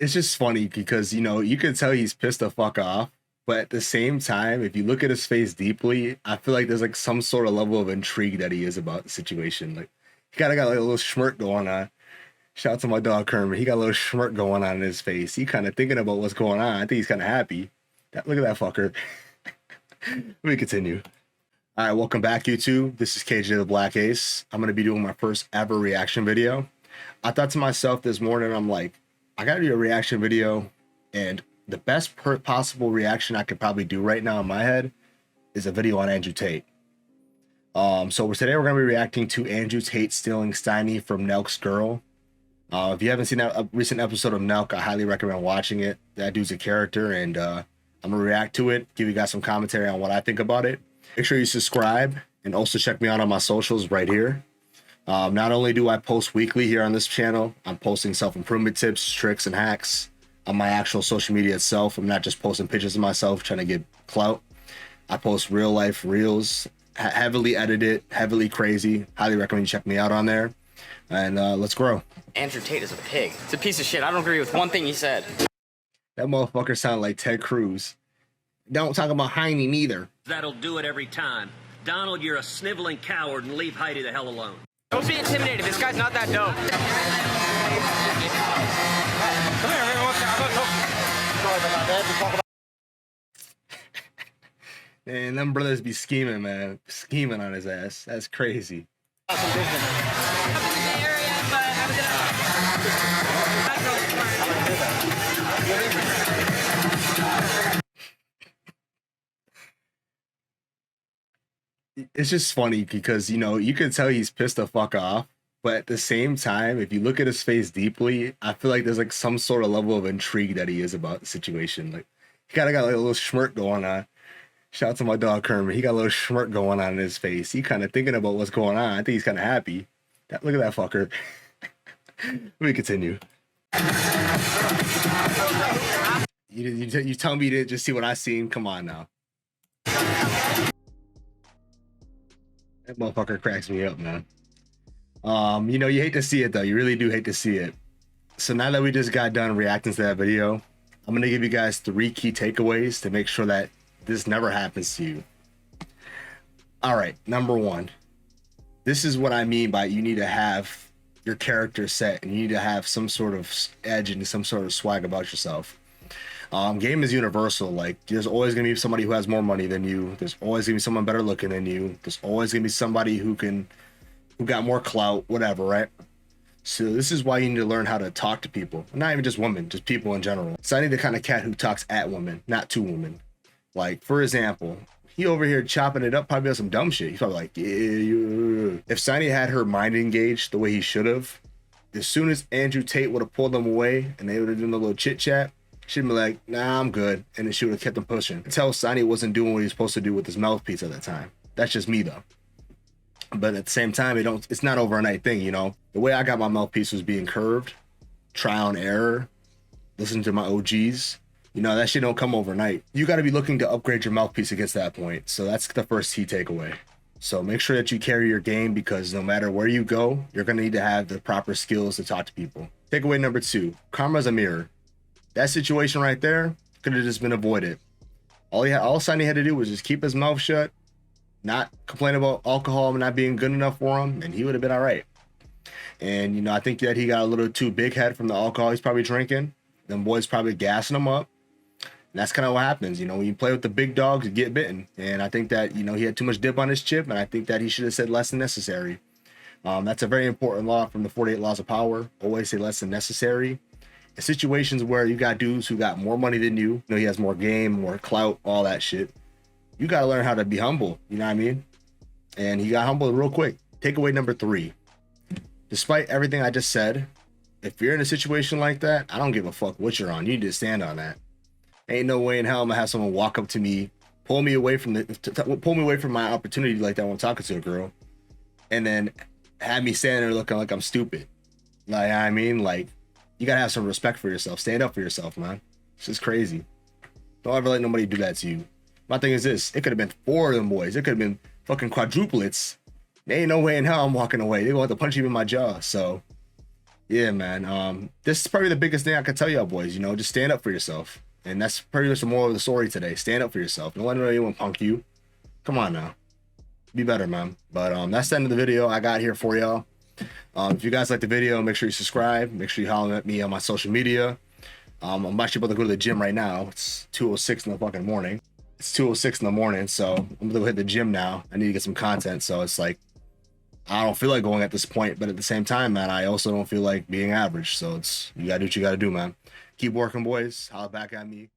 It's just funny because, you can tell he's pissed the fuck off. But at the same time, if you look at his face deeply, I feel like there's like some sort of level of intrigue that he is about the situation. Like he kind of got like a little smirk going on. Shout out to my dog Kermit. He got a little smirk going on in his face. He kind of thinking about what's going on. I think he's kind of happy. Look at that fucker. Let me continue. All right, welcome back, YouTube. This is KJTheBlackAce. I'm going to be doing my first ever reaction video. I thought to myself this morning, I'm like, I got to do a reaction video, and the best possible reaction I could probably do right now in my head is a video on Andrew Tate. So today we're going to be reacting to Andrew Tate stealing Steiny from Nelk's girl. If you haven't seen that recent episode of Nelk, I highly recommend watching it. That dude's a character, and I'm going to react to it, give you guys some commentary on what I think about it. Make sure you subscribe, and also check me out on my socials right here. Not only do I post weekly here on this channel, I'm posting self-improvement tips, tricks, and hacks on my actual social media itself. I'm not just posting pictures of myself trying to get clout. I post real life reels, heavily edited, heavily crazy. Highly recommend you check me out on there. And let's grow. Andrew Tate is a pig. It's a piece of shit. I don't agree with one thing he said. That motherfucker sounded like Ted Cruz. Don't talk about Heine neither. That'll do it every time. Donald, you're a sniveling coward, and leave Heidi the hell alone. Don't be intimidated. This guy's not that dope. Come here, everyone. Man, them brothers be scheming, man. Scheming on his ass. That's crazy. It's just funny because, you can tell he's pissed the fuck off. But at the same time, if you look at his face deeply, I feel like there's like some sort of level of intrigue that he is about the situation. Like he kind of got like a little smirk going on. Shout out to my dog Kermit. He got a little smirk going on in his face. He kind of thinking about what's going on. I think he's kind of happy. Look at that fucker. Let me continue. You tell me you didn't just see what I seen? Come on now. That motherfucker cracks me up, man. You hate to see it though. You really do hate to see it. So now that we just got done reacting to that video, I'm gonna give you guys 3 key takeaways to make sure that this never happens to you. All right, number 1. This is what I mean by you need to have your character set, and you need to have some sort of edge and some sort of swag about yourself. Game is universal. Like there's always gonna be somebody who has more money than you. There's always gonna be someone better looking than you. There's always gonna be somebody who got more clout, whatever, right? So this is why you need to learn how to talk to people. Not even just women, just people in general. So I need the kind of cat who talks at women, not to women. Like, for example, he over here chopping it up, probably on some dumb shit. He's probably like, yeah. If Steiny had her mind engaged the way he should have, as soon as Andrew Tate would have pulled them away and they would have done a little chit chat, she'd be like, nah, I'm good. And then she would have kept him pushing. Until Steiny wasn't doing what he was supposed to do with his mouthpiece at that time. That's just me though. But at the same time, it's not overnight thing, The way I got my mouthpiece was being curved, trial and error, listen to my OGs. That shit don't come overnight. You got to be looking to upgrade your mouthpiece against that point. So that's the first key takeaway. So make sure that you carry your game, because no matter where you go, you're going to need to have the proper skills to talk to people. Takeaway number 2, karma's a mirror. That situation right there could have just been avoided. All Steiny had to do was just keep his mouth shut, not complain about alcohol not being good enough for him, and he would have been all right. And, I think that he got a little too big head from the alcohol he's probably drinking. Them boys probably gassing him up. And that's kind of what happens, when you play with the big dogs, you get bitten. And I think that, he had too much dip on his chip, and I think that he should have said less than necessary. That's a very important law from the 48 Laws of Power. Always say less than necessary. In situations where you got dudes who got more money than you, he has more game, more clout, all that shit. You got to learn how to be humble, you know what I mean? And he got humble real quick. Takeaway number 3. Despite everything I just said, if you're in a situation like that, I don't give a fuck what you're on. You need to stand on that. Ain't no way in hell I'm gonna have someone walk up to me, pull me away from my opportunity like that when I'm talking to a girl, and then have me standing there looking like I'm stupid. Like, I mean, like, you gotta have some respect for yourself. Stand up for yourself, man. It's just crazy. Don't ever let nobody do that to you. My thing is this: it could have been 4 of them boys. It could have been fucking quadruplets. There ain't no way in hell I'm walking away. They're gonna have to punch you in my jaw. So Yeah, man. This is probably the biggest thing I can tell y'all boys, you know, just stand up for yourself. And that's pretty much the moral of the story today. Stand up for yourself. Don't let anyone punk you. Come on now. Be better, man. But that's the end of the video I got here for y'all. If you guys like the video, make sure you subscribe. Make sure you holler at me on my social media. I'm actually about to go to the gym right now. It's 2:06 in the fucking morning. It's 2:06 in the morning, so I'm gonna go hit the gym now. I need to get some content, so it's like I don't feel like going at this point, but at the same time, man, I also don't feel like being average. So it's you gotta do what you gotta do, man. Keep working, boys. Holler back at me.